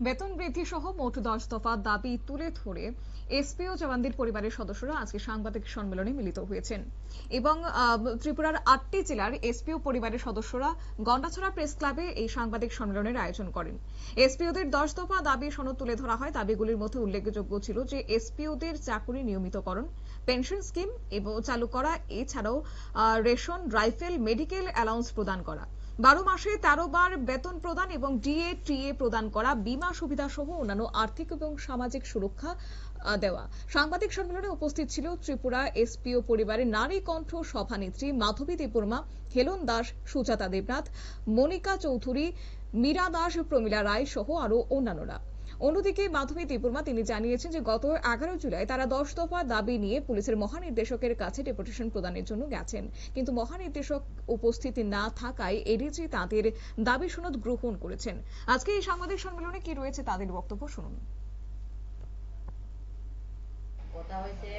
বেতন বৃদ্ধি সহ মোট 10 দফা দাবি তুলে ধরে এসপিও জওয়ানদের পরিবারের সদস্যরা আজকে সাংবাদিক সম্মেলনে মিলিত হয়েছেন এবং ত্রিপুরার 8টি জেলার এসপিও পরিবারের সদস্যরা গন্ডাছড়া প্রেস ক্লাবে এই সাংবাদিক সম্মেলনের আয়োজন করেন। এসপিওদের 10 দফা দাবি সনদ তুলে ধরা হয়। দাবিগুলির মধ্যে উল্লেখযোগ্য ছিল যে এসপিওদের চাকুরি নিয়মিতকরণ, পেনশন স্কিম এবং চালু করা, এছাড়াও রেশন, রাইফেল, মেডিকেল অ্যালাউন্স প্রদান করা, 12 মাসে 13 বার বেতন প্রদান এবং ডিএ টিএ প্রদান করা, বীমা সুবিধা সহ অন্যান্য আর্থিক এবং সামাজিক সুরক্ষা দেওয়া। সাংবাদিক সম্মেলনে উপস্থিত ছিল ত্রিপুরা এসপিও পরিবারের নারী কণ্ঠ সভানেত্রী মাধবী দেববর্মা, হেলন দাস, সুজাতা দেবনাথ, মনিকা চৌধুরী, মীরা দাস, প্রমীলা রায় সহ আরো অন্যান্যরা। অন্যদিকে মাধবী দেববর্মা তিনি জানিয়েছেন যে গত 11 জুলাই তারা 10 দফা দাবি নিয়ে পুলিশের মহানির্দেশকের কাছে ডেপুটেশন প্রদানের জন্য গেছেন, কিন্তু মহানির্দেশক উপস্থিত না থাকায় এডিজি তাদের দাবি সনদ গ্রহণ করেছেন। আজকে এই সাংবাদিক সম্মেলনে কি রয়েছে তাদের বক্তব্য শুনুন। কথা হয়েছে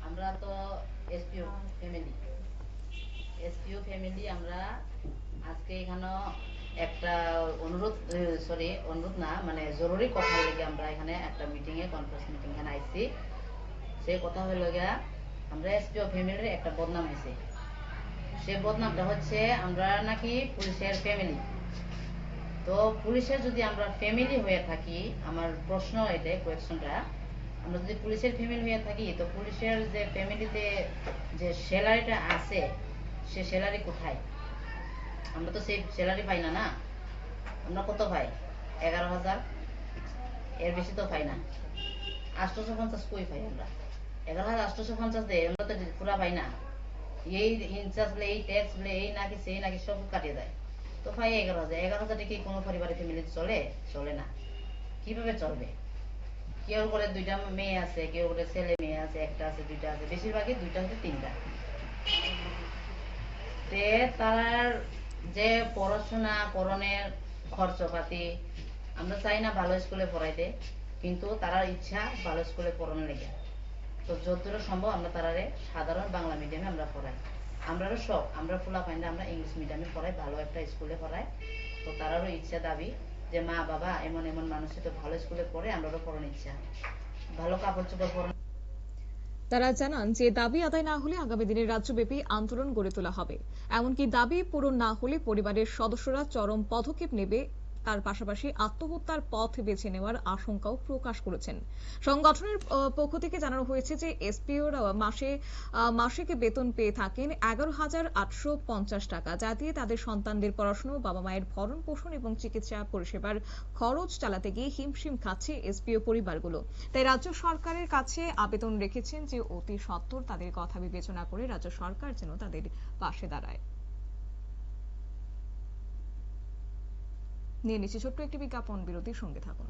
আমরা তো এসপিও ফ্যামিলি আমরা আজকে এখানে একটা অনুরোধ না মানে জরুরি কথা লেগে আমরা এখানে একটা কনফারেন্স মিটিং এখানে আইছি। সেই কথা হলো গিয়া আমরা এসপিও ফ্যামিলির একটা বদনাম হয়েছে। সেই বদনামটা হচ্ছে আমরা নাকি পুলিশের ফ্যামিলি। তো পুলিশের যদি আমরা ফ্যামিলি হয়ে থাকি, আমার প্রশ্ন এটাই, কোয়েশ্চনটা, আমরা যদি পুলিশের ফ্যামিলি হয়ে থাকি তো পুলিশের যে ফ্যামিলিতে যে স্যালারিটা আছে সে স্যালারি কোথায়? আমরা তো সেই স্যালারি পাই না। আমরা কত পাই? 11,000, এর বেশি তো পাই না। 850 কই পাই আমরা? 11,850 দেয়, আমরা তো পুরা পাই না। এই ইনচার্জ বলে, এই ট্যাক্স বলে, এই নাকি সেই নাকি সব কাটিয়ে দেয়। তো পাই 11,000। 11,000 কি কোনো পরিবারের ফ্যামিলি চলে না। কিভাবে চলবে? কেউ করে 2টা মেয়ে আছে, কেউ করে ছেলে মেয়ে আছে, একটা আছে, 2টা আছে, বেশিরভাগই 2টা হচ্ছে 3টা। তে তার যে পড়াশোনা করণের খরচপাতি, আমরা চাই না ভালো স্কুলে পড়াইতে, কিন্তু তারা ইচ্ছা ভালো স্কুলে পড়ানোর লেগে। তো যতদূর সম্ভব আমরা তারারে সাধারণ বাংলা মিডিয়ামে আমরা পড়াই। আমরারও শখ, আমরা ফুলা পাই না, আমরা ইংলিশ মিডিয়ামে পড়াই, ভালো একটা স্কুলে পড়াই। তো তারারও ইচ্ছা দাবি যে মা বাবা এমন এমন মানুষ তো ভালো স্কুলে পড়ে, আমরারও পড়ানোর ইচ্ছা, ভালো কাপড় চোপড় পরানো। তারা জানান যে দাবি আদায় না হলে আগামী দিনে রাজ্যব্যাপী আন্দোলন গড়ে তোলা হবে। এমনকি দাবি পূরণ না হলে পরিবারের সদস্যরা চরম পদক্ষেপ নেবে। তার পাশাপাশি আত্মহত্যার পথ বেছে নেওয়ার আশঙ্কাও প্রকাশ করেছেন। সংগঠনের পক্ষ থেকে জানানো হয়েছে যে এসপিওর মাসিক বেতন পেয়ে থাকেন 11,850 টাকা, যা দিয়ে তাদের সন্তানদের পড়াশোনা, বাবা মায়ের ভরণ পোষণ এবং চিকিৎসা পরিষেবার খরচ চালাতে গিয়ে হিমশিম খাচ্ছে এসপিও পরিবারগুলো। তাই রাজ্য সরকারের কাছে আবেদন রেখেছেন যে অতি সত্বর তাদের কথা বিবেচনা করে রাজ্য সরকার যেন তাদের পাশে দাঁড়ায়। নিয়ে নিচ্ছি ছোট্ট একটি বিজ্ঞাপন বিরতির সঙ্গে থাকুন।